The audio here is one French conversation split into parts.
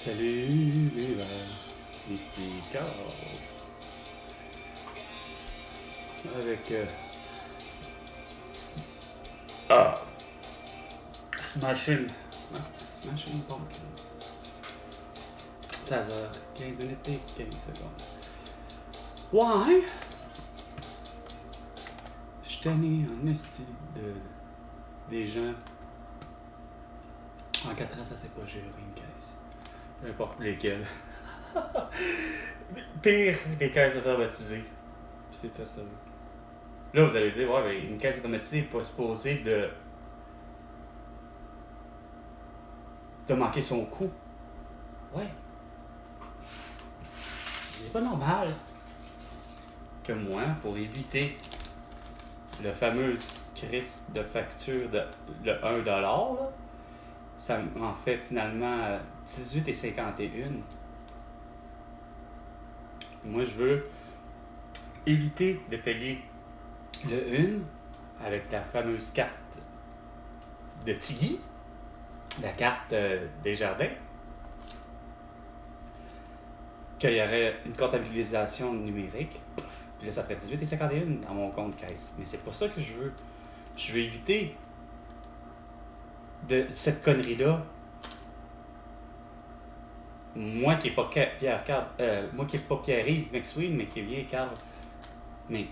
Salut l'univers, ici Carl, avec Smashing Pumpkins. 16h, 15 minutes et 15 secondes. Ouais! Je suis tanné en esti des gens. En 4 ans, ça s'est pas géré une caisse. Peu importe lesquelles. Pire, les caisses automatisées. Puis c'était ça. Là, vous allez dire, ouais, mais une caisse automatisée n'est pas supposée de manquer son coup. Ouais. C'est pas normal que moi, pour éviter le fameux crise de facture de 1$, là, ça m'en fait finalement 18,51. Moi, je veux éviter de payer le 1 avec la fameuse carte de Tiggy, la carte des jardins, qu'il y aurait une comptabilisation numérique. Puis là, ça ferait 18,51 dans mon compte caisse. Mais c'est pas ça que je veux. Je veux éviter de cette connerie-là. Moi qui n'ai pas Pierre-Yves McSween, mais qui est bien Carl, mais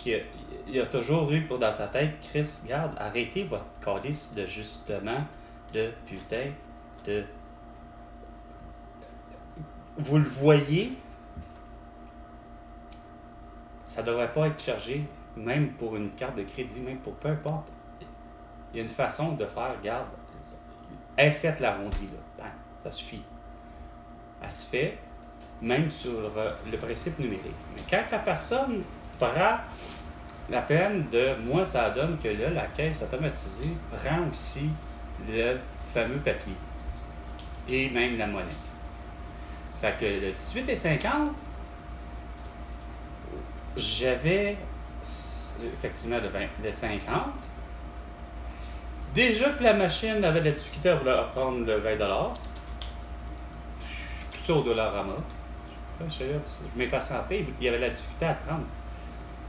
il a toujours eu pour dans sa tête, Chris, regarde, arrêtez votre calice de justement, de putain, de... Vous le voyez, ça devrait pas être chargé, même pour une carte de crédit, même pour peu importe. Il y a une façon de faire, regarde, faites l'arrondi, là, bang, ça suffit. Elle se fait, même sur le principe numérique. Mais quand la personne prend la peine de, moi, ça donne que là, la caisse automatisée prend aussi le fameux papier et même la monnaie. Fait que le 18,50, j'avais effectivement le 50. Déjà que la machine avait de la difficulté à vouloir prendre le 20$. Tout ça au Dollarama. Je m'impatientais, il y avait de la difficulté à le prendre.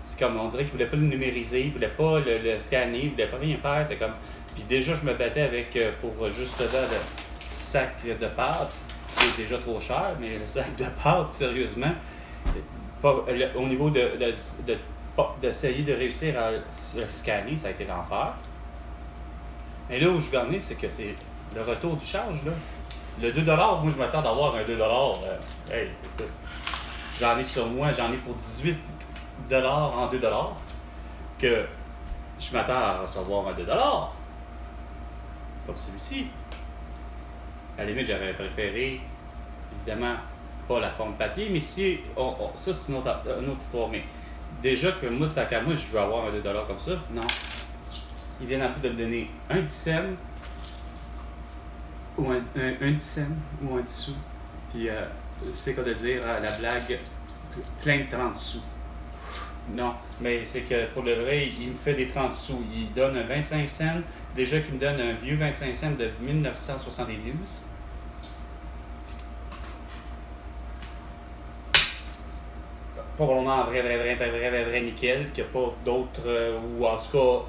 C'est comme, on dirait qu'il ne voulait pas le numériser, il ne voulait pas le scanner, il ne voulait pas rien faire. C'est comme... Puis déjà, je me battais avec, pour justement, le sac de pâtes, qui est déjà trop cher, mais le sac de pâtes, sérieusement, au niveau d'essayer de réussir à le scanner, ça a été l'enfer. Mais là où je gagnais, c'est que c'est le retour du charge, là. Le 2$, moi je m'attends d'avoir un 2$. Hey, écoute, j'en ai sur moi, j'en ai pour 18$ en 2$. Que je m'attends à recevoir un 2$. Comme celui-ci. À la limite, j'aurais préféré, évidemment, pas la forme papier, mais si. Ça, c'est une autre histoire. Mais déjà que moi, tant qu'à moi, je veux avoir un 2$ comme ça, non. Ils viennent en plus de me donner un 10 cents. Ou un 10 cents ou un 10 sous. Puis c'est quoi de dire la blague, plein de 30 sous. Non, mais c'est que pour le vrai, il me fait des 30 sous. Il donne un 25 cents. Déjà qu'il me donne un vieux 25 cents de 1972. Pas vraiment un vrai nickel, qu'il n'y a pas d'autres, ou en tout cas,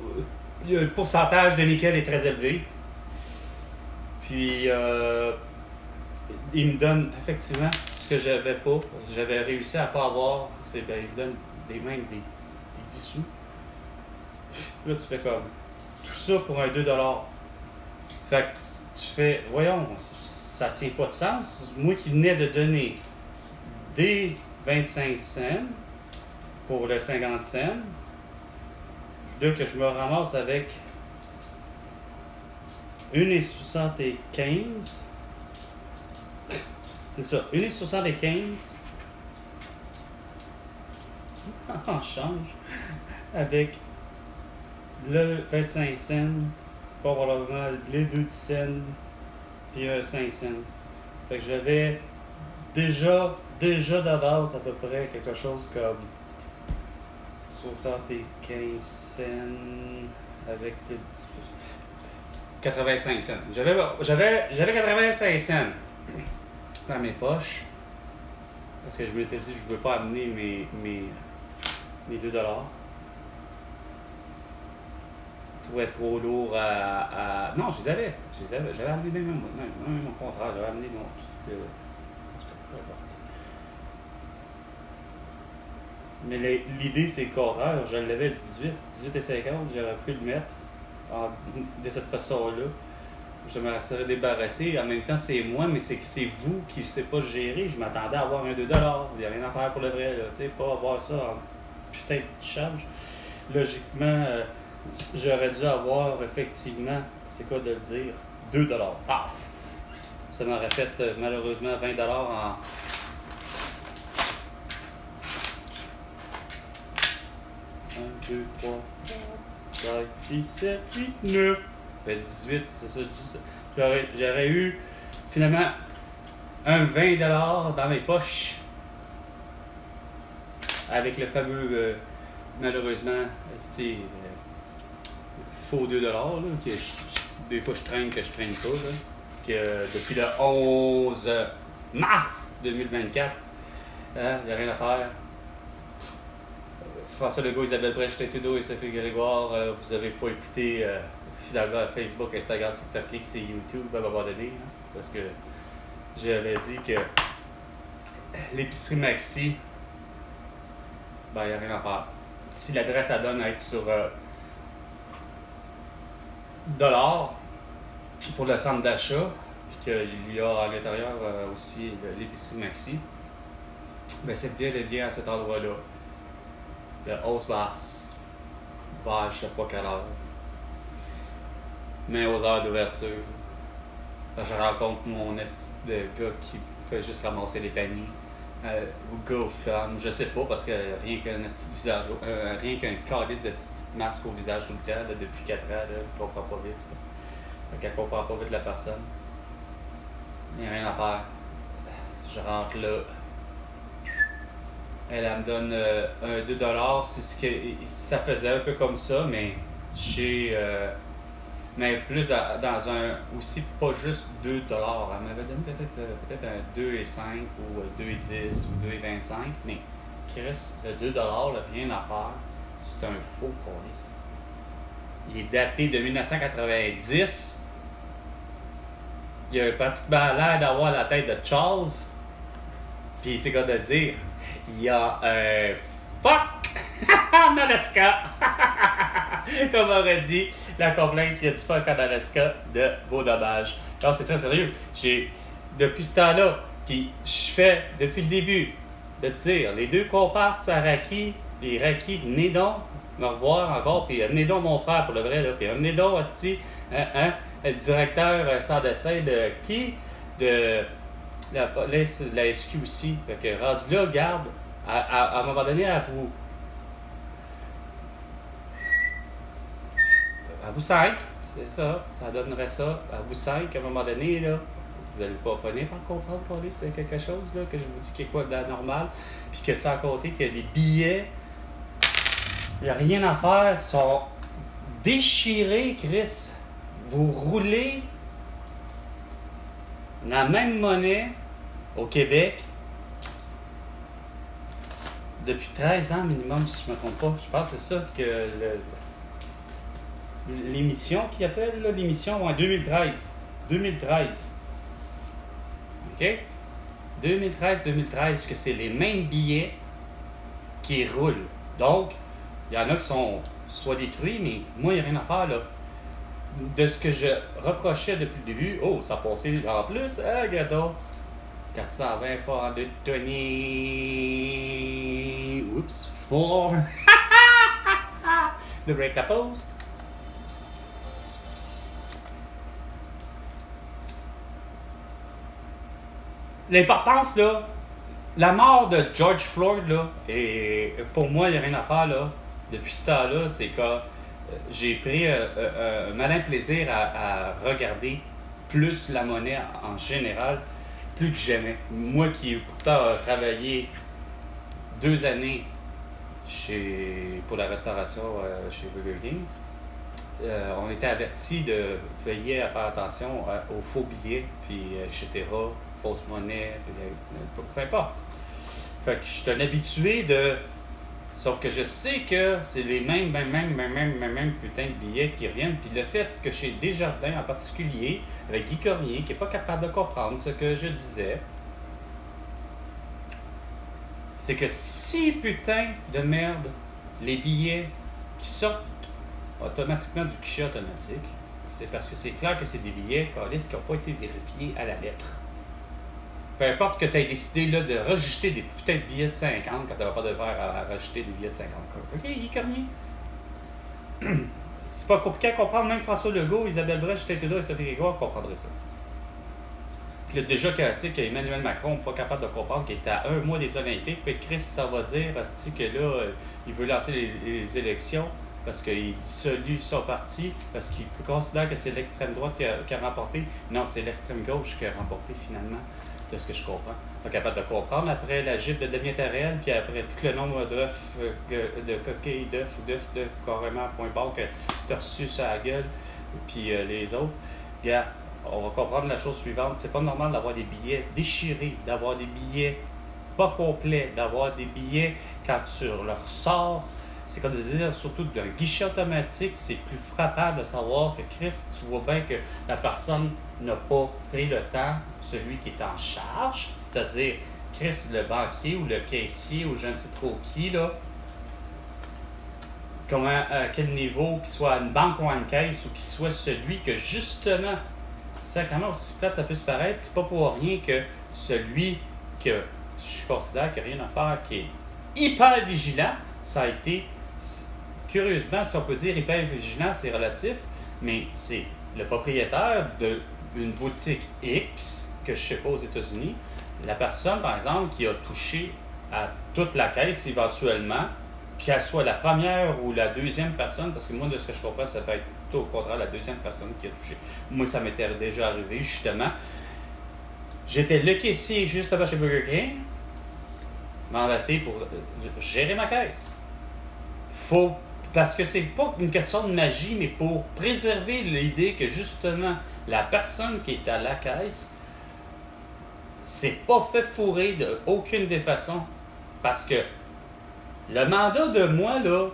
le pourcentage de nickel est très élevé. Puis, il me donne effectivement ce que j'avais pas. J'avais réussi à pas avoir. Il me donne des 10 sous. Là, tu fais comme tout ça pour un 2$. Fait que tu fais, voyons, ça tient pas de sens. Moi qui venais de donner des 25 cents pour le 50 cents, là que je me ramasse avec 1,75. C'est ça, 1,75 en change avec le 25 cents, probablement les 2 cents, puis un 5 cents. Fait que j'avais déjà d'avance à peu près quelque chose comme 75 cents avec le 85 cents. J'avais 85 cents. dans mes poches. Parce que je m'étais dit, je ne veux pas amener mes 2$. Je trouvais trop lourd à... Non, je les avais. J'avais amené même mon contrat. J'avais amené mon... En tout cas, peu importe. Mais l'idée, c'est le contraire. Je l'avais le 18,50. J'aurais pu le mettre de cette façon-là. Je me serais débarrassé. En même temps, c'est moi, mais c'est vous qui ne savez pas gérer. Je m'attendais à avoir un 2$. Il n'y a rien à faire pour le vrai. Là, pas avoir ça en putain de charge. Logiquement, j'aurais dû avoir effectivement, c'est quoi de le dire, 2$. Ah! Ça m'aurait fait malheureusement 20$ en... 1, 2, 3, 4, 5, 6, 7, 8, 9. Ça fait 18, c'est ça, je dis ça. J'aurais eu finalement un 20$ dans mes poches. Avec le fameux, malheureusement, faux 2$, là, que des fois je traîne que je traîne pas. Là, que depuis le 11 mars 2024, il n'y a rien à faire. François Legault, Isabelle Brèche, Trudeau et Sophie Grégoire, vous n'avez pas écouté finalement Facebook, Instagram, TikTok, X et YouTube à un moment donné. Hein, parce que j'avais dit que l'épicerie Maxi, ben, il n'y a rien à faire. Si l'adresse elle donne à être sur $ pour le centre d'achat, puis qu'il y a à l'intérieur aussi l'épicerie Maxi, ben c'est bien à cet endroit-là. Le 11 mars, vers je sais pas quelle heure. Mais aux heures d'ouverture, je rencontre mon esti de gars qui fait juste ramasser les paniers. Ou gars ou femme, je sais pas, parce que rien qu'un esti de visage, rien qu'un calice de masque au visage tout le temps, là, depuis 4 ans, là, il comprend pas vite. Fait qu'elle comprend pas vite la personne. Il n'y a rien à faire. Je rentre là. Elle me donne un 2$. C'est ce que ça faisait un peu comme ça, mais mais plus dans un aussi pas juste 2$. Elle m'avait donné peut-être un 2,5 ou 2,10 ou 2,25, mais qui reste le 2$, là, rien à faire. C'est un faux colis. Il est daté de 1990. Il a pratiquement l'air d'avoir la tête de Charles. Puis c'est quoi de dire? Il y a un fuck en Alaska. Comme aurait dit la complainte qu'il y a du fuck en Alaska de beau dommage. Alors c'est très sérieux. Depuis ce temps-là, puis je fais depuis le début de dire les deux comparses à Raki, les Raki, venez donc me revoir encore, puis venez donc mon frère pour le vrai, là, puis venez donc Asti, le directeur sans dessin de qui? De la SQ aussi. Fait que rendu là, garde, à un moment donné, à vous 5, c'est ça, ça donnerait ça, à vous 5, à un moment donné, là, vous n'allez pas finir par comprendre qu'on est c'est quelque chose, là, que je vous dis qu'il y a quoi d'anormal, puis que sans compter que les billets, il n'y a rien à faire, sont déchirés, Chris. Vous roulez la même monnaie au Québec depuis 13 ans minimum, si je ne me trompe pas. Je pense que c'est ça que l'émission qui appelle, là, l'émission en 2013. 2013. OK? 2013, que c'est les mêmes billets qui roulent. Donc, il y en a qui sont soit détruits, mais moi, il n'y a rien à faire, là. De ce que je reprochais depuis le début, oh, ça a passé en plus, hein, gâteau. 420 fois de Tony. Oups, 4. De break la pause. L'importance, là, la mort de George Floyd, là, et pour moi, il n'y a rien à faire, là. Depuis ce temps-là, c'est que j'ai pris un malin plaisir à regarder plus la monnaie en général, plus que jamais. Moi qui ai pourtant travaillé 2 années pour la restauration chez Burger King, on était avertis de veiller à faire attention aux faux billets, puis etc., fausses monnaies, puis, peu importe. Fait que je suis un habitué de... Sauf que je sais que c'est les mêmes putain de billets qui reviennent. Puis le fait que chez Desjardins en particulier, avec Guy Cormier, qui n'est pas capable de comprendre ce que je disais, c'est que si putain de merde, les billets qui sortent automatiquement du guichet automatique, c'est parce que c'est clair que c'est des billets, câlisse, qui n'ont pas été vérifiés à la lettre. Peu importe que tu aies décidé là, de rajouter des putains de billets de 50 quand tu n'avais pas de faire à rajouter des billets de 50. OK, Guy Cormier. C'est pas compliqué à comprendre, même François Legault, Isabelle Brèche, Justin Trudeau et Sophie Grégoire comprendrait ça. Puis il a déjà cassé qu'Emmanuel Macron n'est pas capable de comprendre qu'il est à un mois des Olympiques, puis Chris, ça va dire que là, il veut lancer les élections parce qu'il dissolue son parti, parce qu'il considère que c'est l'extrême droite qui a remporté. Non, c'est l'extrême gauche qui a remporté finalement. C'est ce que je comprends. Pas capable de comprendre. Après la gifle de Damien Tarel, puis après tout le nombre d'œufs, de coquilles d'œufs ou d'œufs de carrément point barre que tu as reçu sur la gueule, puis les autres, gars, on va comprendre la chose suivante. C'est pas normal d'avoir des billets déchirés, d'avoir des billets pas complets, d'avoir des billets quand tu leur sors. C'est comme de dire, surtout d'un guichet automatique, c'est plus frappant de savoir que Chris, tu vois bien que la personne n'a pas pris le temps, celui qui est en charge, c'est-à-dire Chris, le banquier ou le caissier ou je ne sais trop qui, là, à quel niveau, qu'il soit une banque ou une caisse ou qu'il soit celui que justement, sacrément aussi plate ça peut se paraître, c'est pas pour rien que celui que je considère qu'il n'y a rien à faire, qui est hyper vigilant, ça a été, curieusement, si on peut dire hyper vigilant, c'est relatif, mais c'est le propriétaire d'une boutique X, que je ne sais pas aux États-Unis, la personne, par exemple, qui a touché à toute la caisse éventuellement, qu'elle soit la première ou la deuxième personne, parce que moi, de ce que je comprends, ça peut être plutôt au contraire la deuxième personne qui a touché. Moi, ça m'était déjà arrivé, justement. J'étais le caissier justement chez Burger King, mandaté pour gérer ma caisse. Parce que c'est pas une question de magie, mais pour préserver l'idée que justement, la personne qui est à la caisse s'est pas fait fourrer de aucune des façons. Parce que le mandat de moi, là,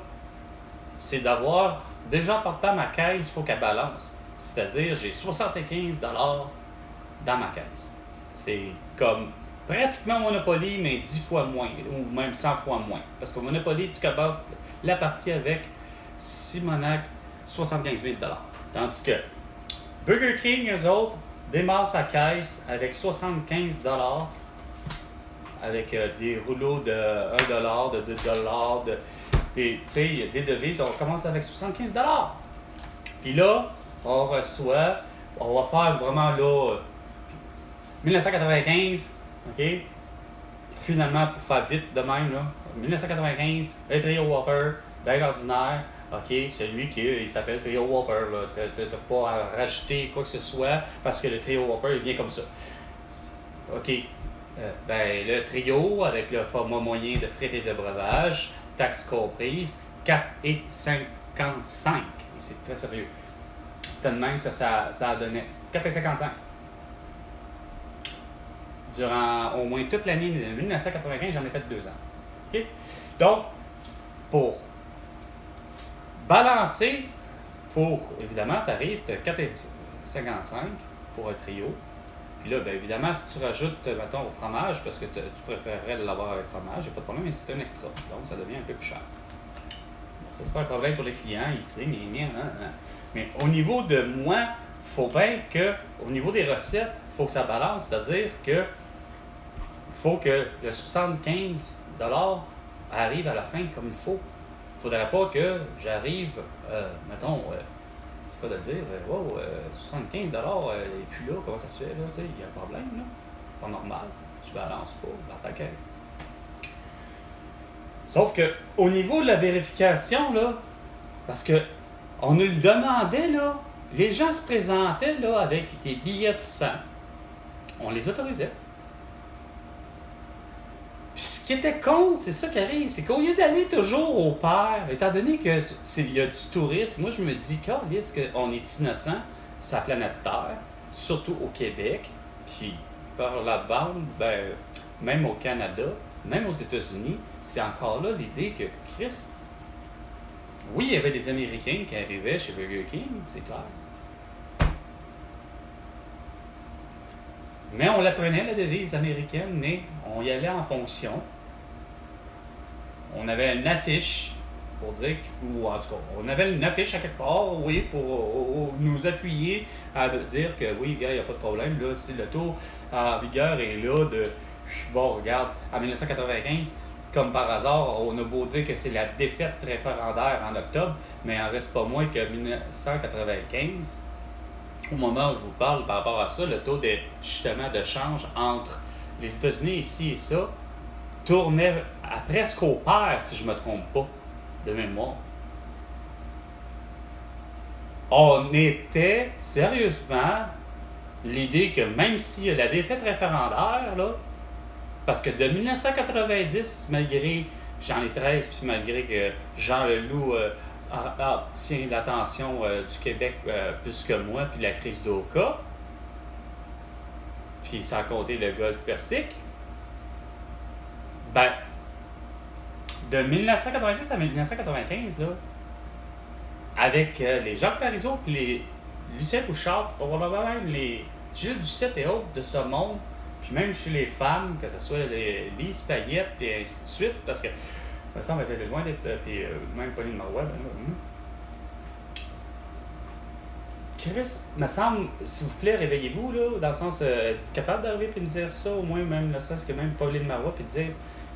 c'est d'avoir, déjà en partant ma caisse, il faut qu'elle balance. C'est-à-dire, j'ai 75$ dans ma caisse. C'est comme pratiquement Monopoly, mais 10 fois moins, ou même 100 fois moins. Parce que Monopoly, tu commences la partie avec Simonac, 75 000$. Tandis que Burger King, eux autres, démarrent sa caisse avec 75$, avec des rouleaux de 1$, de 2$, tu sais, des devises, on commence avec 75$. Puis là, on va faire vraiment là, 1995, OK? Finalement, pour faire vite de même, là, 1995, le Trio Whopper, bien ordinaire, OK? Celui qui il s'appelle Trio Whopper, là. T'as pas à rajouter quoi que ce soit parce que le Trio Whopper, il vient comme ça. OK. Le trio, avec le format moyen de frites et de breuvage, taxes comprises, 4,55$. Et c'est très sérieux. C'était de même, ça a donné 4,55$. Durant au moins toute l'année de 1995, j'en ai fait 2 ans. OK? Donc, pour balancer, évidemment, tu arrives, tu as 4,55$ pour un trio. Puis là, bien évidemment, si tu rajoutes, mettons, au fromage, parce que tu préférerais l'avoir avec fromage, il n'y a pas de problème, mais c'est un extra. Donc, ça devient un peu plus cher. Bon, ça, c'est pas un problème pour les clients, ici, mais au niveau de moi, il faut bien que, au niveau des recettes, il faut que ça balance, c'est-à-dire que il faut que le 75$ arrive à la fin comme il faut. Il ne faudrait pas que j'arrive, mettons, c'est pas de dire, 75$, et puis là, comment ça se fait, là, tu sais, il y a un problème, là. Pas normal, tu balances pas dans ta caisse. Sauf que, au niveau de la vérification, là, parce que on nous le demandait, là, les gens se présentaient, là, avec des billets de 100, on les autorisait. Puis ce ce qui était con, c'est ça qui arrive, c'est qu'au lieu d'aller toujours au père, étant donné que il y a du tourisme, moi je me dis, câlisse, qu'on est innocent sur la planète Terre, surtout au Québec, puis par la bande, ben, même au Canada, même aux États-Unis, c'est encore là l'idée que Chris, oui, il y avait des Américains qui arrivaient chez Burger King, c'est clair. Mais on la prenait, la devise américaine, mais on y allait en fonction. On avait une affiche pour dire, ou en tout cas, on avait une affiche à quelque part, oui, pour nous appuyer à dire que oui, gars, il n'y a pas de problème. Là, si le taux en vigueur est là de, bon, regarde, en 1995, comme par hasard, on a beau dire que c'est la défaite référendaire en octobre, mais il en reste pas moins que 1995. Au moment où je vous parle par rapport à ça, le taux de, justement, de change entre les États-Unis ici et ça tournait à presque au pair, si je ne me trompe pas, de mémoire. On était sérieusement l'idée que même s'il y a la défaite référendaire, là, parce que de 1990, malgré Jean les 13, puis malgré que Jean Leloup tient l'attention du Québec plus que moi, puis la crise d'Oka, puis sans compter le golfe Persique, ben, de 1986 à 1995, là, avec les Jacques Parizeau, puis les Lucien Bouchard, probablement même les Gilles Duceppe et autres de ce monde, puis même chez les femmes, que ce soit les Lise Payette et ainsi de suite, parce que ça me semble être loin d'être, puis même Pauline Marois, Chris, me semble, s'il vous plaît, réveillez-vous, là, dans le sens, êtes-vous capable d'arriver et me dire ça, au moins, même le sens que même Pauline Marois, puis de dire,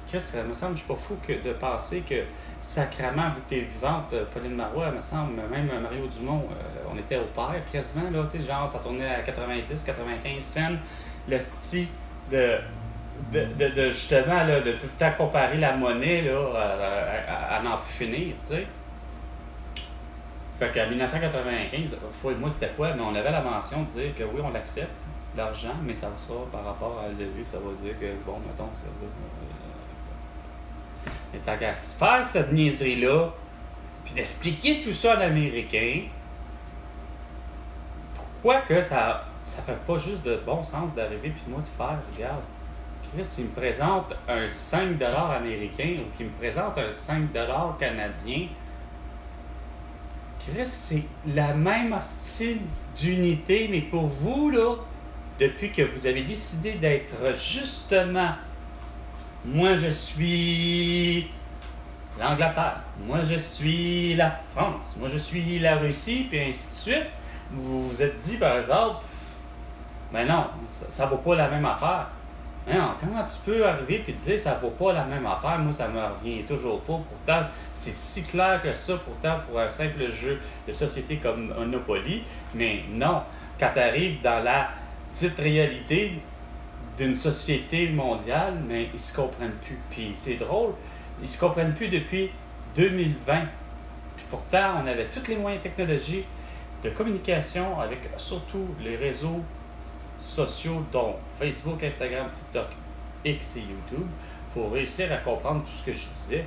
Chris, ça me semble, je suis pas fou de penser que, sacrément, vu que t'es vivante, Pauline Marois, me semble, même Mario Dumont, on était au pair, quasiment, là, tu sais, genre, ça tournait à 90, 95 cents, le style de justement, là, de tout le temps comparer la monnaie, là, à n'en plus finir, tu sais. Fait qu'en 1995, moi c'était quoi? Mais on avait la mention de dire que oui, on l'accepte, l'argent, mais ça sera par rapport à la levée, ça va dire que, bon, mettons, ça va. Mais tant qu'à faire cette niaiserie-là, puis d'expliquer tout ça à l'Américain, pourquoi que ça fait pas juste de bon sens d'arriver puis moi de faire, regarde, Chris, il me présente un 5$ américain ou qu'il me présente un 5$ canadien, Chris, c'est la même style d'unité, mais pour vous, là, depuis que vous avez décidé d'être justement, moi je suis l'Angleterre, moi je suis la France, moi je suis la Russie, puis ainsi de suite, vous vous êtes dit par exemple, ben non, ça vaut pas la même affaire. Non, comment tu peux arriver et te dire que ça ne vaut pas la même affaire? Moi, ça ne me revient toujours pas. Pourtant, c'est si clair que ça, pourtant, pour un simple jeu de société comme Monopoly. Mais non, quand tu arrives dans la dite réalité d'une société mondiale, mais ils ne se comprennent plus. Puis c'est drôle, ils ne se comprennent plus depuis 2020. Puis pourtant, on avait tous les moyens technologiques de communication avec surtout les réseaux sociaux dont Facebook, Instagram, TikTok, X et YouTube pour réussir à comprendre tout ce que je disais.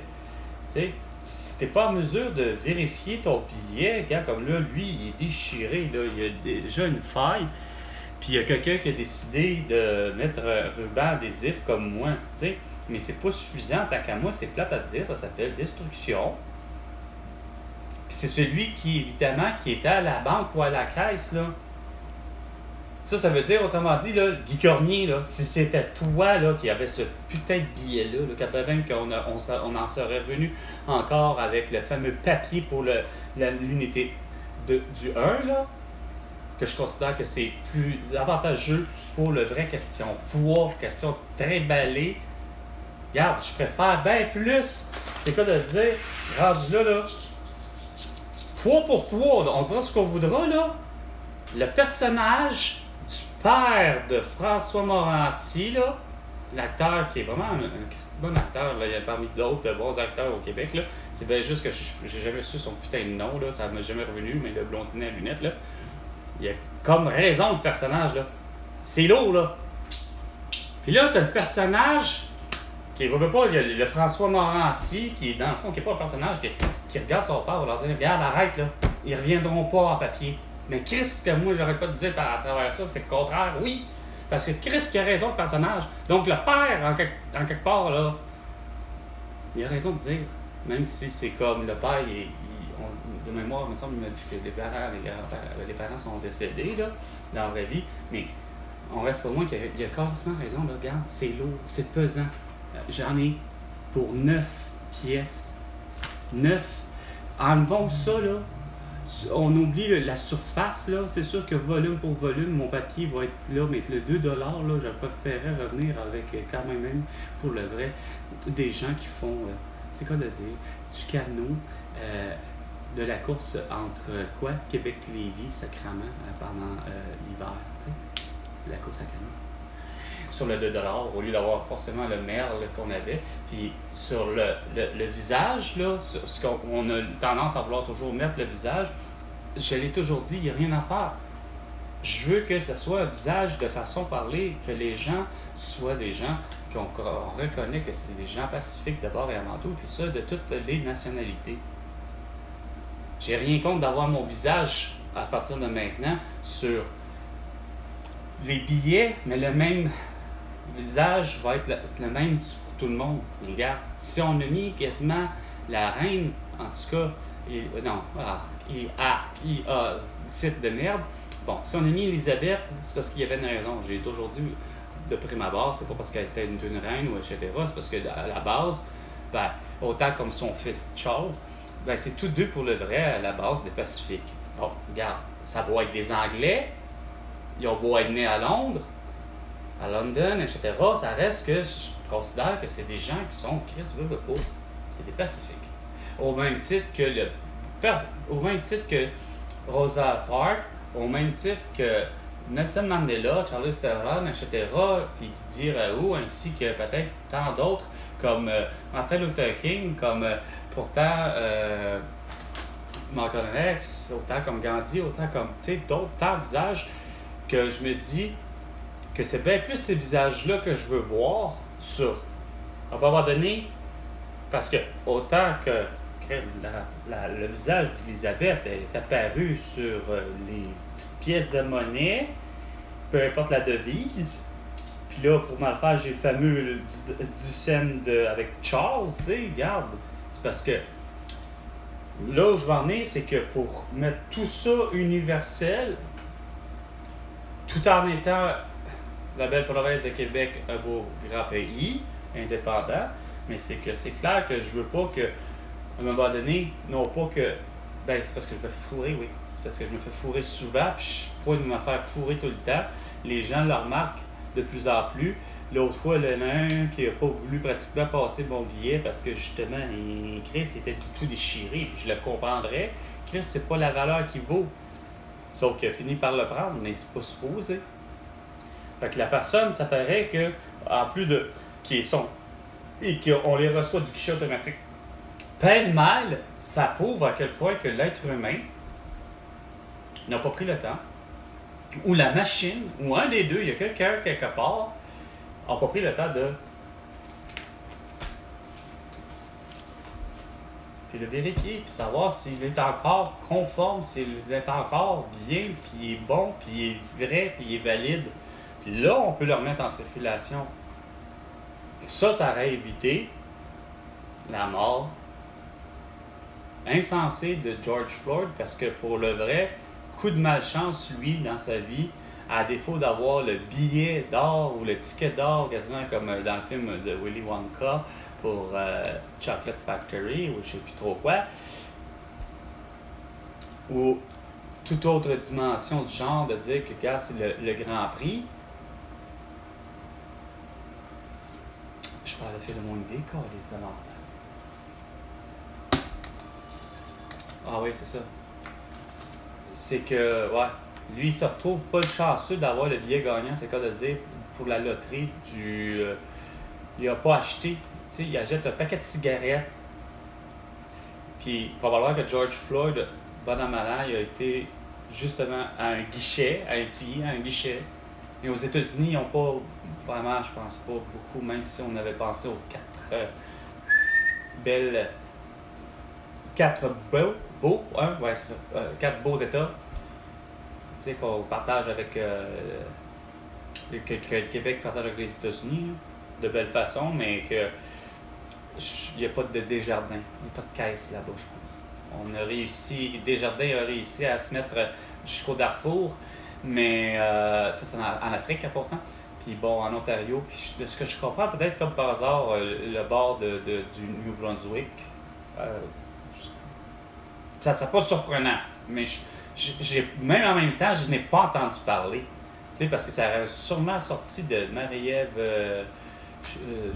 Tu sais, si t'es pas en mesure de vérifier ton billet, gars, comme là, lui, il est déchiré, là, il y a déjà une faille, puis il y a quelqu'un qui a décidé de mettre ruban adhésif comme moi, tu sais, mais c'est pas suffisant, tant qu'à moi, c'est plate à dire, ça s'appelle destruction. Puis c'est celui qui, évidemment, qui était à la banque ou à la caisse, là. Ça veut dire, autrement dit, là, Guy Cormier, là, si c'était toi là, qui avait ce putain de billet-là, là, même qu'on en serait revenu encore avec le fameux papier pour l'unité du 1, là, que je considère que c'est plus avantageux pour le vrai question poids, question trimballée. Regarde, je préfère bien plus, c'est quoi de dire, rendu là, poids pour poids, on dira ce qu'on voudra, là, le personnage du père de François Morancy, là, l'acteur qui est vraiment un bon acteur, là, il y a parmi d'autres bons acteurs au Québec, là. C'est bien juste que j'ai jamais su son putain de nom, là, ça m'a jamais revenu, mais le blondinet à lunettes, là, il y a comme raison le personnage, là. C'est lourd, là. Puis là, t'as le personnage Qui veut pas, il y a le François Morancy, qui est dans le fond, qui n'est pas un personnage, qui regarde son père, va leur dire, regarde, arrête là, ils reviendront pas en papier. Mais Chris, ce que moi j'aurais pas de dire à travers ça, c'est le contraire, oui. Parce que Chris qui a raison, le personnage. Donc le père, en quelque part, là, il a raison de dire, même si c'est comme le père, de mémoire, il me semble, il m'a dit que les parents sont décédés là, dans la vraie vie, mais on reste pas loin qu'il a carrément raison, là, regarde, c'est lourd, c'est pesant. J'en ai pour 9 pièces. 9. Enlevons ça, là. On oublie la surface, là. C'est sûr que volume pour volume, mon papier va être là, mais le 2$, là, je préférerais revenir avec quand même, pour le vrai, des gens qui font, c'est quoi de dire, du canot, de la course entre Québec-Lévis, sacrément, pendant l'hiver, tu sais, la course à canot. Sur le 2$, au lieu d'avoir forcément le merle qu'on avait. Puis sur le visage, là, sur ce qu'on a tendance à vouloir toujours mettre le visage, je l'ai toujours dit, il n'y a rien à faire. Je veux que ce soit un visage de façon parler, que les gens soient des gens qu'on reconnaît que c'est des gens pacifiques d'abord et avant tout, puis ça de toutes les nationalités. J'ai rien contre d'avoir mon visage à partir de maintenant sur les billets, mais le même visage va être le même pour tout le monde. Regarde, si on a mis quasiment la reine, en tout cas, le titre de merde, bon, si on a mis Elisabeth, c'est parce qu'il y avait une raison. J'ai toujours dit, de prime abord, c'est pas parce qu'elle était une reine ou etc., c'est parce qu'à la base, ben, autant comme son fils Charles, ben, c'est tous deux pour le vrai à la base des Pacifiques. Bon, regarde, ça va être des Anglais, ils ont beau être nés à Londres, à London, etc., ça reste que je considère que c'est des gens qui sont, Chris veut pas, c'est des Pacifiques. Au même titre que Rosa Parks, au même titre que Nelson Mandela, Charles Theron, etc., puis Didier Raoult, ainsi que peut-être tant d'autres, comme Martin Luther King, comme pourtant Malcolm X, autant comme Gandhi, autant comme d'autres tant de visages que je me dis que c'est bien plus ces visages-là que je veux voir sur. À un moment donné, parce que autant que le visage d'Elisabeth est apparu sur les petites pièces de monnaie, peu importe la devise. Puis là, pour mal faire, j'ai le fameux 10 cents avec Charles, tu sais, regarde. C'est parce que là où je vais en venir, c'est que pour mettre tout ça universel, tout en étant la belle province de Québec, un beau grand pays, indépendant, mais c'est que c'est clair que je veux pas que, à un moment donné, non pas que, ben c'est parce que je me fais fourrer, oui, c'est parce que je me fais fourrer souvent, puis je suis pas de me faire fourrer tout le temps. Les gens le remarquent de plus en plus. L'autre fois, le nain qui n'a pas voulu pratiquement passer mon billet parce que justement, Chris était tout déchiré, puis je le comprendrais. Chris, c'est pas la valeur qu'il vaut. Sauf qu'il a fini par le prendre, mais c'est pas supposé. Fait que la personne, ça paraît que, en plus de qui sont et qu'on les reçoit du guichet automatique, pêle-mêle, ça prouve à quel point que l'être humain n'a pas pris le temps, ou la machine, ou un des deux, il y a quelqu'un quelque part, n'a pas pris le temps de vérifier, puis savoir s'il est encore conforme, s'il est encore bien, puis il est bon, puis il est vrai, puis il est valide. Puis là, on peut le remettre en circulation. Ça aurait évité la mort insensée de George Floyd, parce que pour le vrai, coup de malchance, lui, dans sa vie, à défaut d'avoir le billet d'or ou le ticket d'or, quasiment comme dans le film de Willy Wonka pour Chocolate Factory, ou je ne sais plus trop quoi, ou toute autre dimension du genre de dire que regarde, c'est le Grand Prix. Je parle de faire de mon idée, câlisse de merde. Ah oui, c'est ça. C'est que, ouais, lui, il se retrouve pas le chanceux d'avoir le billet gagnant, c'est le cas de dire, pour la loterie du... il a pas acheté, tu sais, il achète un paquet de cigarettes. Puis, probablement que George Floyd, bon an mal an, il a été justement à un guichet, à un guichet, Mais aux États-Unis, ils n'ont pas vraiment, je pense pas beaucoup, même si on avait pensé aux belles, quatre ouais, c'est ça, quatre beaux États, tu sais, qu'on partage avec, que le Québec partage avec les États-Unis, de belle façon, mais que il n'y a pas de Desjardins, il n'y a pas de caisse là-bas, je pense. On a réussi, Desjardins a réussi à se mettre jusqu'au Darfour, mais ça c'est en Afrique à pourcent. Puis bon, en Ontario, puis de ce que je comprends, peut-être comme par hasard, le bord du New Brunswick, ça c'est pas surprenant, mais même en même temps, je n'ai pas entendu parler. Tu sais, parce que ça aurait sûrement sorti de Marie-Ève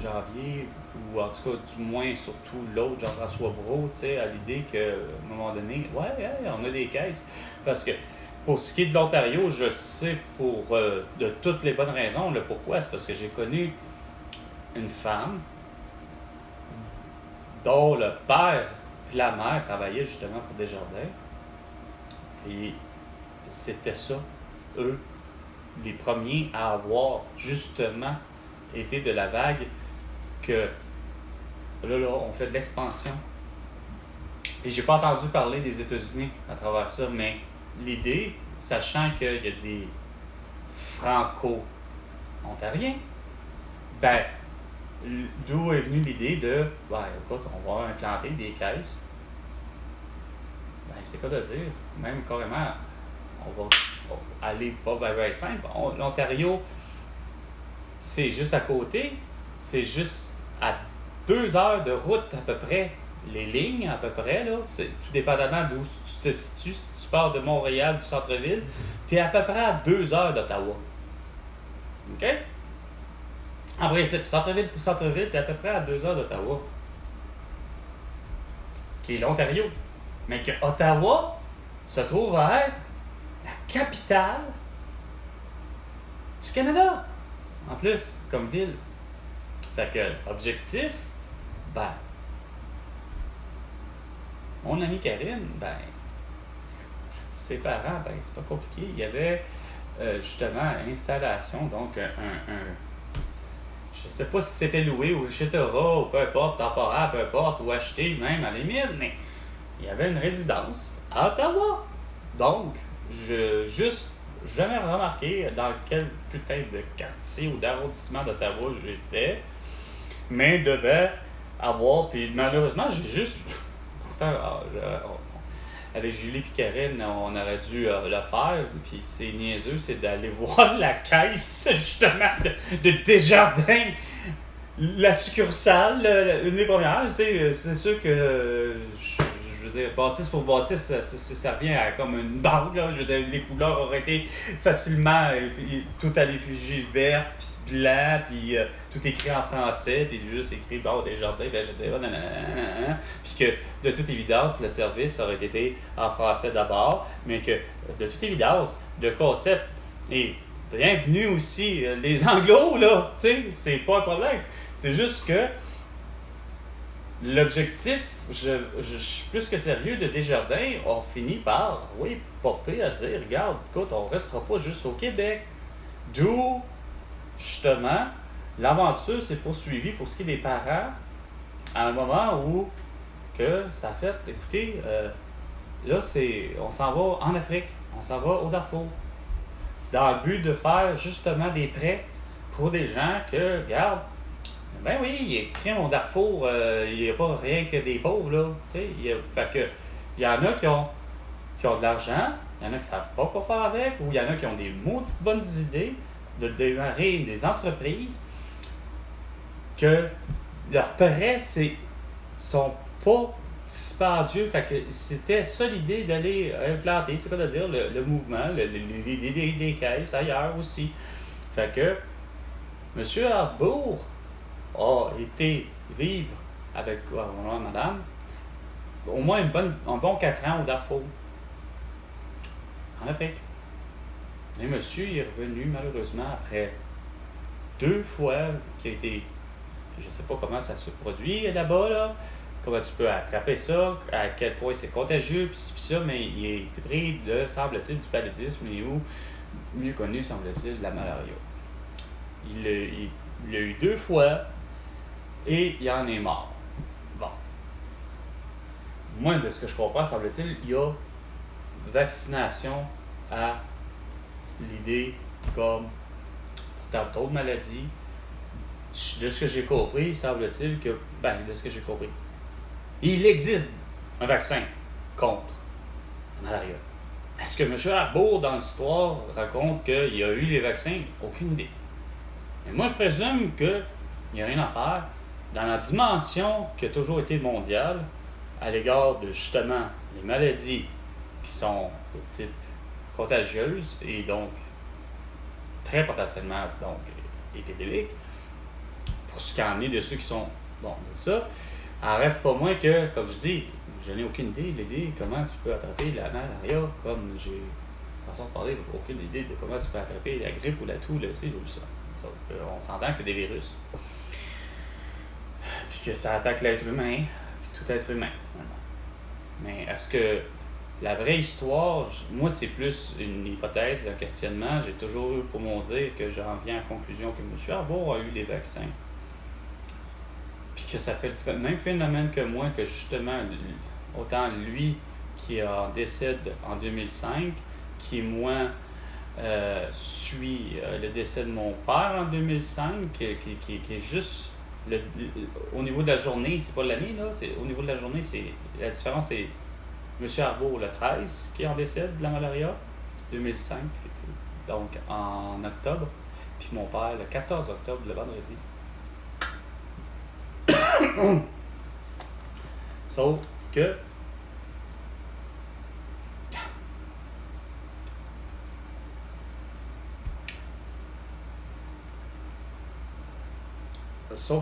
Janvier, ou en tout cas, du moins, surtout l'autre, Jean-François Brault, tu sais, à l'idée qu'à un moment donné, ouais, on a des caisses. Parce que pour ce qui est de l'Ontario, je sais de toutes les bonnes raisons, le pourquoi. C'est parce que j'ai connu une femme dont le père et la mère travaillaient justement pour Desjardins. Et c'était ça, eux, les premiers à avoir justement été de la vague que là, on fait de l'expansion. Puis j'ai pas entendu parler des États-Unis à travers ça, mais l'idée, sachant qu'il y a des Franco-Ontariens, ben, d'où est venue l'idée de, écoute, on va implanter des caisses. Ben, c'est quoi de dire? Même carrément, on va aller pas bien simple. L'Ontario, c'est juste à côté, c'est juste à 2 heures de route à peu près. Les lignes, à peu près, là, c'est tout dépendamment d'où tu te situes. Si tu pars de Montréal, du centre-ville, tu es à peu près à 2 heures d'Ottawa. OK? En principe, centre-ville pour centre-ville, tu es à peu près à 2 heures d'Ottawa. Qui est l'Ontario. Mais que Ottawa se trouve à être la capitale du Canada. En plus, comme ville. Fait que, objectif, ben, mon amie Karine, ben, ses parents, ben, c'est pas compliqué. Il y avait justement installation, donc je sais pas si c'était loué ou etc., ou peu importe, temporaire, peu importe, ou acheté même à la limite, mais il y avait une résidence à Ottawa. Donc, juste jamais remarqué dans quel putain de quartier ou d'arrondissement d'Ottawa j'étais, mais devait avoir, puis malheureusement, j'ai juste. Pourtant, avec Julie et Karine, on aurait dû le faire, puis c'est niaiseux, c'est d'aller voir la caisse, justement, de Desjardins. La succursale, une des premières, tu sais, c'est sûr que, je veux dire, bâtisse pour bâtisse, ça revient à comme une banque, là. Je veux dire, les couleurs auraient été facilement, tout à l'effigie vert, puis blanc, puis tout écrit en français, puis juste écrit, Desjardins, puis que, de toute évidence, le service aurait été en français d'abord, mais que, de toute évidence, le concept est bienvenue aussi, les anglos, là, tu sais, c'est pas un problème. C'est juste que l'objectif, je suis plus que sérieux, de Desjardins, on finit par, oui, popper à dire, regarde, écoute, on restera pas juste au Québec. D'où, justement, l'aventure s'est poursuivie pour ce qui est des parents, à un moment où que ça a fait, écoutez, là, on s'en va en Afrique, on s'en va au Darfour, dans le but de faire justement des prêts pour des gens que, regarde, ben oui, il est écrit au Darfour, il n'y a pas rien que des pauvres, là, tu sais, fait que, il y en a qui ont de l'argent, il y en a qui ne savent pas quoi faire avec, ou il y en a qui ont des maudites bonnes idées de démarrer des entreprises, que leurs prêts sont pas dispendieux. Fait que c'était ça l'idée d'aller implanter, c'est quoi de dire, le mouvement, l'idée des caisses ailleurs aussi. Fait que M. Arbour a été vivre avec madame au moins un bon 4 ans au Darfour, en Afrique. Mais monsieur est revenu malheureusement après 2 fois qui a été, je sais pas comment ça se produit là-bas, là, comment tu peux attraper ça, à quel point c'est contagieux, puis ça, mais il est pris semble-t-il, du paludisme ou mieux connu, semble-t-il, de la malaria. Il l'a eu 2 fois et il en est mort. Bon. Moi, de ce que je comprends, semble-t-il, il y a vaccination à l'idée comme pour tant d'autres maladies. De ce que j'ai compris, semble-t-il que, de ce que j'ai compris, il existe un vaccin contre la malaria. Est-ce que M. Arbour, dans l'histoire, raconte qu'il y a eu les vaccins? Aucune idée. Mais moi, je présume qu'il n'y a rien à faire dans la dimension qui a toujours été mondiale à l'égard de, justement, les maladies qui sont de type contagieuse et donc très potentiellement épidémiques, pour ce qui en est de ceux qui sont de ça, en reste pas moins que, comme je dis, je n'ai aucune idée comment tu peux attraper la malaria, comme j'ai façon de parler, aucune idée de comment tu peux attraper la grippe ou la toux, le ci ou ça. On s'entend que c'est des virus. Puis que ça attaque l'être humain, puis tout être humain, finalement. Mais est-ce que la vraie histoire, moi c'est plus une hypothèse, un questionnement, j'ai toujours eu pour mon dire que j'en viens à la conclusion que M. Arbour a eu des vaccins. Puis que ça fait le même phénomène que moi, que justement, autant lui qui en décède en 2005, qui moi suit le décès de mon père en 2005, qui est juste au niveau de la journée, c'est pas l'année là, c'est au niveau de la journée, c'est la différence, c'est M. Arbour le 13 qui en décède de la malaria, 2005, donc en octobre, puis mon père le 14 octobre, le vendredi. Sauf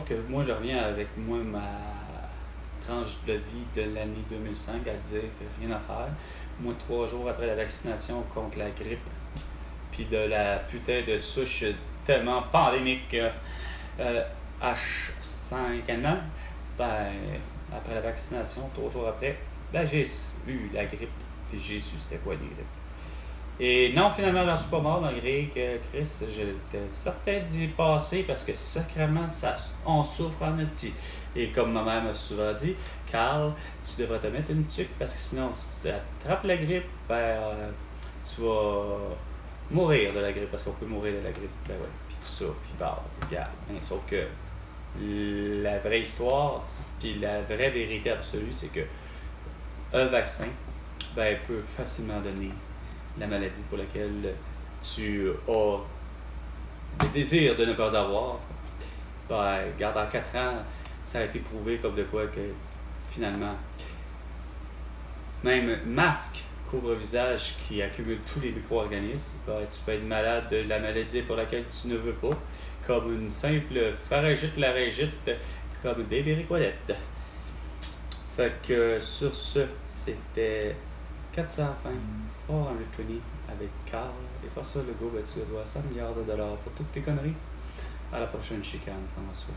que moi je reviens avec moi ma tranche de vie de l'année 2005 à dire que rien à faire. Moi 3 jours après la vaccination contre la grippe puis de la putain de souche tellement pandémique H5N1, après la vaccination, 3 jours après, j'ai eu la grippe, puis j'ai su c'était quoi une grippe. Et non, finalement, j'en suis pas mort, malgré que Chris, j'étais certain d'y passer parce que sacrément, on souffre en esti. Et comme ma mère m'a souvent dit, Carl, tu devrais te mettre une tuque parce que sinon, si tu attrapes la grippe, tu vas mourir de la grippe parce qu'on peut mourir de la grippe. Ouais, puis tout ça, puis regarde. Sauf que la vraie histoire, puis la vraie vérité absolue, c'est que un vaccin peut facilement donner la maladie pour laquelle tu as le désir de ne pas avoir. Regarde, en 4 ans, ça a été prouvé comme de quoi que finalement, même masque, couvre-visage qui accumule tous les micro-organismes, tu peux être malade de la maladie pour laquelle tu ne veux pas, comme une simple laryngite, comme des véricolettes. Fait que sur ce, c'était 420 avec Carl et François Legault, tu dois 100 milliards de dollars pour toutes tes conneries. À la prochaine chicane, François.